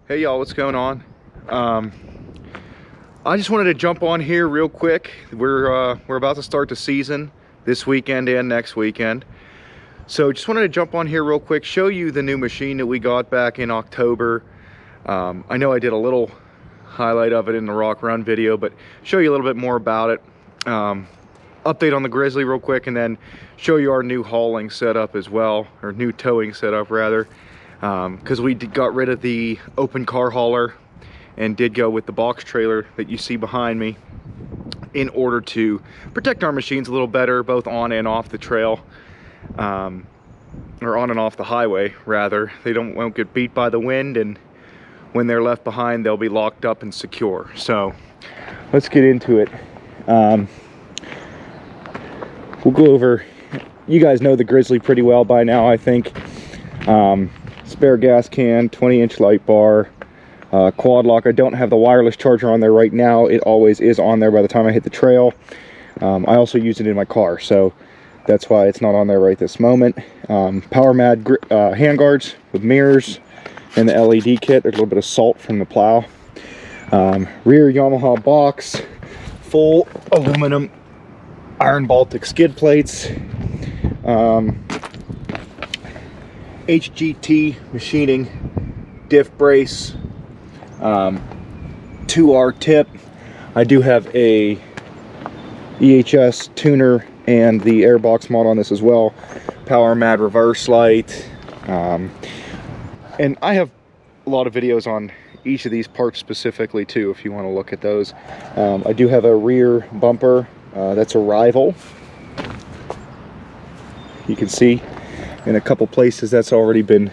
Hey y'all, what's going on? I just wanted to jump on here real quick. We're about to start the season this weekend and next weekend. So just wanted to jump on here real quick, show you the new machine that we got back in October. I know I did a little highlight of it in the Rock Run video, but show you a little bit more about it. Update on the Grizzly real quick, and then show you our new hauling setup as well, or new towing setup rather. Because we got rid of the open car hauler and did go with the box trailer that you see behind me in order to protect our machines a little better, both on and off the trail, or on and off the highway rather. They won't get beat by the wind, and when they're left behind they'll be locked up and secure. So let's get into it. We'll go over, you guys know the Grizzly pretty well by now, I think. Spare gas can, 20-inch light bar, Quadlock. I don't have the wireless charger on there right now. It always is on there by the time I hit the trail. I also use it in my car, so that's why it's not on there right this moment. Power Mad handguards with mirrors and the LED kit. There's a little bit of salt from the plow. Rear Yamaha box, full aluminum iron Baltic skid plates. HGT machining, diff brace, 2R tip. I do have a EHS tuner and the airbox mod on this as well. Power Mad reverse light. And I have a lot of videos on each of these parts specifically too, if you want to look at those. I do have a rear bumper. That's a rival. You can see in a couple places that's already been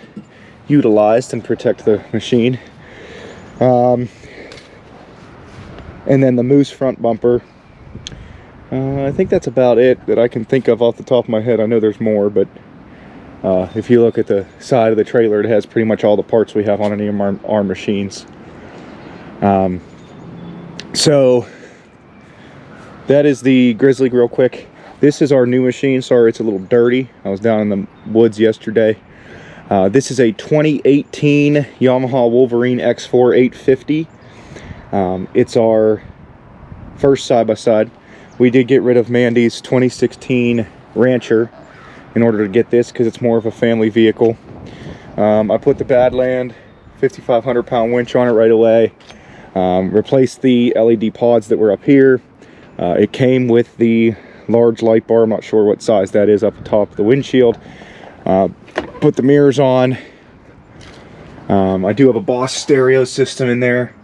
utilized and protect the machine. And then the Moose front bumper. I think that's about it that I can think of off the top of my head. I know there's more, but if you look at the side of the trailer, it has pretty much all the parts we have on any of our machines. So that is the Grizzly real quick. This is our new machine. Sorry, it's a little dirty. I was down in the woods yesterday. This is a 2018 Yamaha Wolverine X4 850. It's our first side-by-side. We did get rid of Mandy's 2016 Rancher in order to get this because it's more of a family vehicle. I put the Badlands 5,500 pound winch on it right away. Replaced the LED pods that were up here. It came with the large light bar. I'm not sure what size that is up top of the windshield. Put the mirrors on. I do have a Boss stereo system in there,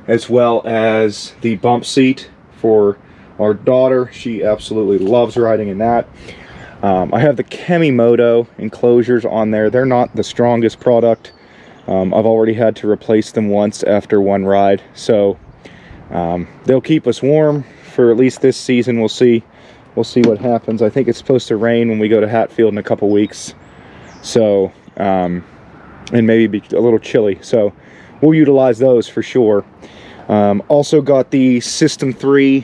as well as the bump seat for our daughter. She absolutely loves riding in that. I have the Kemimoto enclosures on there. They're not the strongest product. I've already had to replace them once after one ride, so they'll keep us warm for at least this season. We'll see what happens. I think it's supposed to rain when we go to Hatfield in a couple weeks, so and maybe be a little chilly, so we'll utilize those for sure. Also got the System 3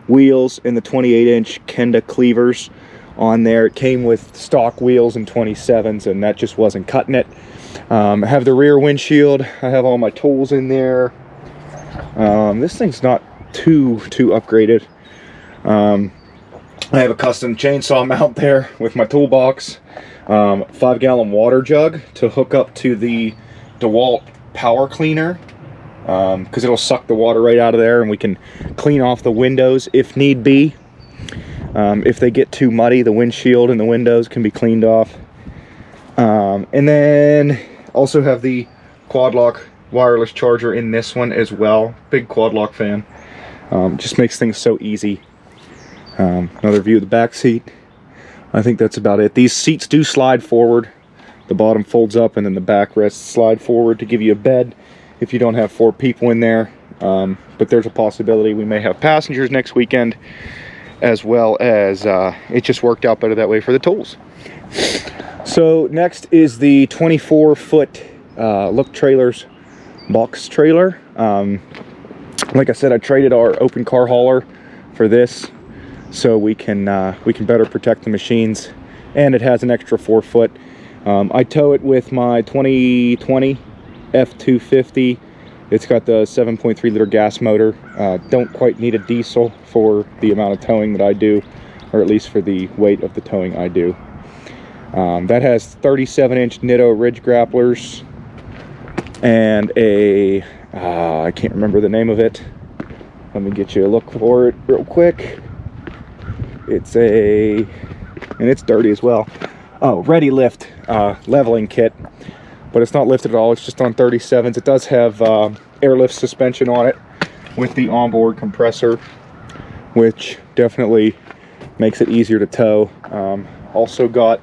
wheels in the 28-inch Kenda Clevers on there. It came with stock wheels and 27s, and that just wasn't cutting it. I have the rear windshield. I have all my tools in there. This thing's not too upgraded. I have a custom chainsaw mount there with my toolbox. 5-gallon water jug to hook up to the DeWalt power cleaner, because it'll suck the water right out of there, and we can clean off the windows if need be. If they get too muddy, the windshield and the windows can be cleaned off. And then also have the Quadlock wireless charger in this one as well. Big Quadlock fan. Just makes things so easy. Another view of the back seat. I think that's about it. These seats do slide forward. The bottom folds up and then the backrests slide forward to give you a bed if you don't have 4 people in there. But there's a possibility we may have passengers next weekend, as well as it just worked out better that way for the tools. So next is the 24-foot Look Trailers box trailer. Like I said, I traded our open car hauler for this, so we can better protect the machines, and it has an extra 4 foot. I tow it with my 2020 F250. It's got the 7.3 liter gas motor. Don't quite need a diesel for the amount of towing that I do, or at least for the weight of the towing I do. That has 37-inch Nitto ridge grapplers and a, I can't remember the name of it. Let me get you a look for it real quick. It's a, and it's dirty as well. Oh, Ready Lift leveling kit. But it's not lifted at all, it's just on 37s. It does have airlift suspension on it with the onboard compressor, which definitely makes it easier to tow. Also got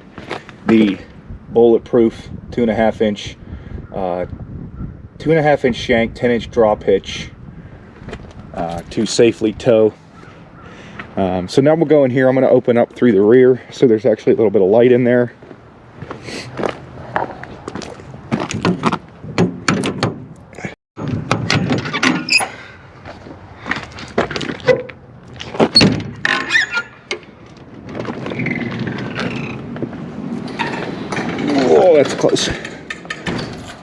the bulletproof 2.5 inch shank, 10-inch drop hitch to safely tow. So now we'll go in here. I'm going to open up through the rear, so there's actually a little bit of light in there. That's close.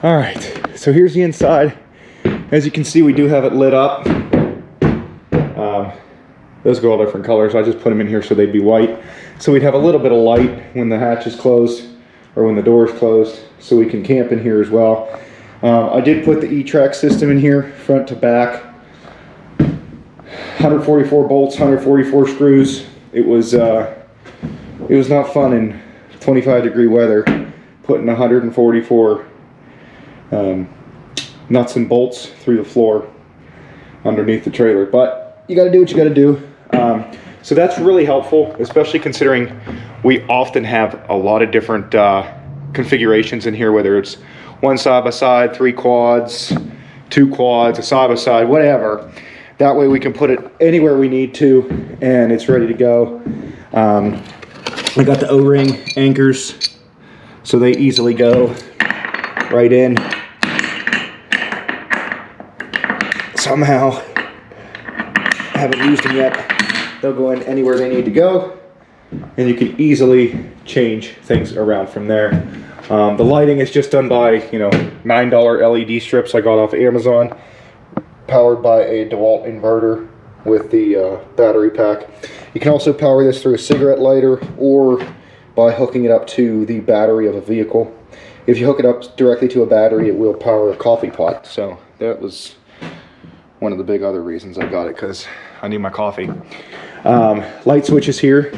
All right, so here's the inside. As you can see, we do have it lit up. Those go all different colors. I just put them in here so they'd be white, so we'd have a little bit of light when the hatch is closed or when the door is closed, so we can camp in here as well. I did put the E-Track system in here, front to back. 144 bolts, 144 screws. It was not fun in 25-degree weather, putting 144 nuts and bolts through the floor underneath the trailer, but you got to do what you got to do. So that's really helpful, especially considering we often have a lot of different configurations in here, whether it's one side-by-side, 3 quads, 2 quads, a side-by-side, whatever. That way we can put it anywhere we need to, and it's ready to go. I got the O-ring anchors, so they easily go right in. Somehow, I haven't used them yet. They'll go in anywhere they need to go, and you can easily change things around from there. The lighting is just done by, $9 LED strips I got off Amazon, powered by a DeWalt inverter with the battery pack. You can also power this through a cigarette lighter or by hooking it up to the battery of a vehicle. If you hook it up directly to a battery, it will power a coffee pot. So that was one of the big other reasons I got it, because I need my coffee. Light switches here.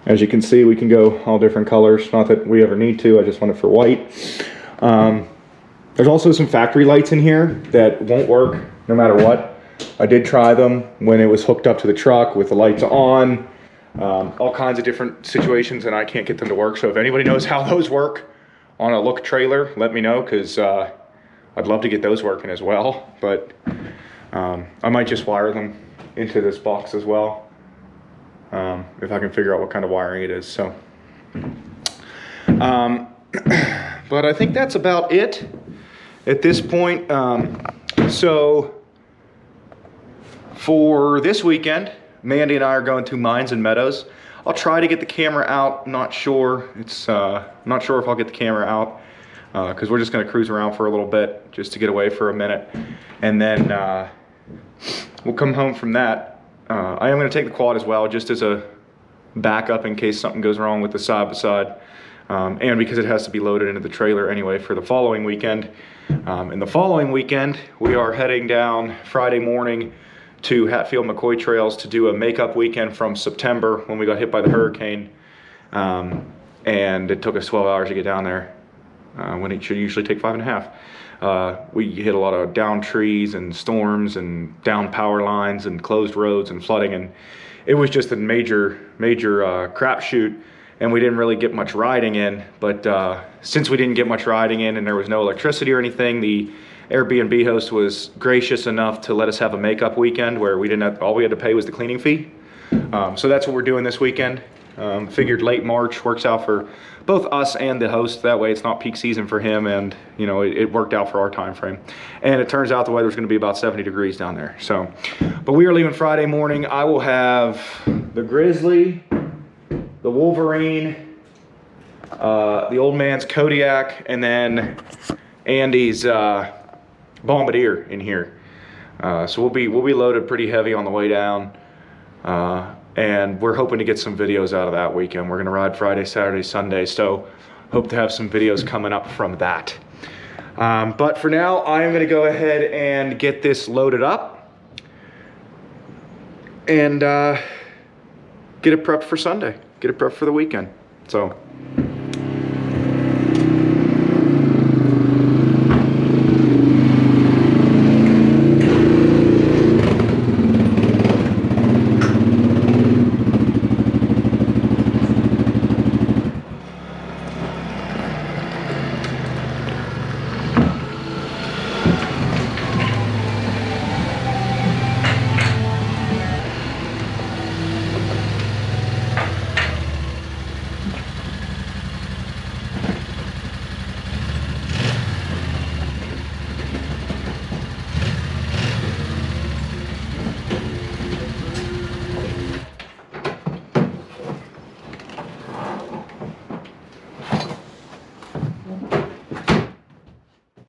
As you can see, we can go all different colors. Not that we ever need to, I just want it for white. There's also some factory lights in here that won't work no matter what. I did try them when it was hooked up to the truck with the lights on. All kinds of different situations, and I can't get them to work. So if anybody knows how those work on a look trailer, let me know, because I'd love to get those working as well. But I might just wire them into this box as well, if I can figure out what kind of wiring it is. So but I think that's about it at this point. So for this weekend, Mandy and I are going to Mines and Meadows. I'll try to get the camera out. Not sure. Not sure if I'll get the camera out, because we're just going to cruise around for a little bit just to get away for a minute, and then we'll come home from that. I am going to take the quad as well, just as a backup in case something goes wrong with the side-by-side, and because it has to be loaded into the trailer anyway for the following weekend. And the following weekend, we are heading down Friday morning to Hatfield-McCoy Trails to do a makeup weekend from September when we got hit by the hurricane. And it took us 12 hours to get down there, when it should usually take 5.5. We hit a lot of down trees and storms and down power lines and closed roads and flooding, and it was just a major crapshoot, and we didn't really get much riding in. But since we didn't get much riding in and there was no electricity or anything, the Airbnb host was gracious enough to let us have a makeup weekend where we didn't have, all we had to pay was the cleaning fee. So that's what we're doing this weekend. Figured late March works out for both us and the host. That way it's not peak season for him, and it worked out for our time frame. And it turns out the weather's going to be about 70 degrees down there. So, but we are leaving Friday morning. I will have the Grizzly, the Wolverine, the old man's Kodiak, and then Andy's bombardier in here. So we'll be loaded pretty heavy on the way down, and we're hoping to get some videos out of that weekend. We're gonna ride Friday, Saturday, Sunday, so hope to have some videos coming up from that. But for now, I'm gonna go ahead and get this loaded up and get it prepped for Sunday, get it prepped for the weekend. So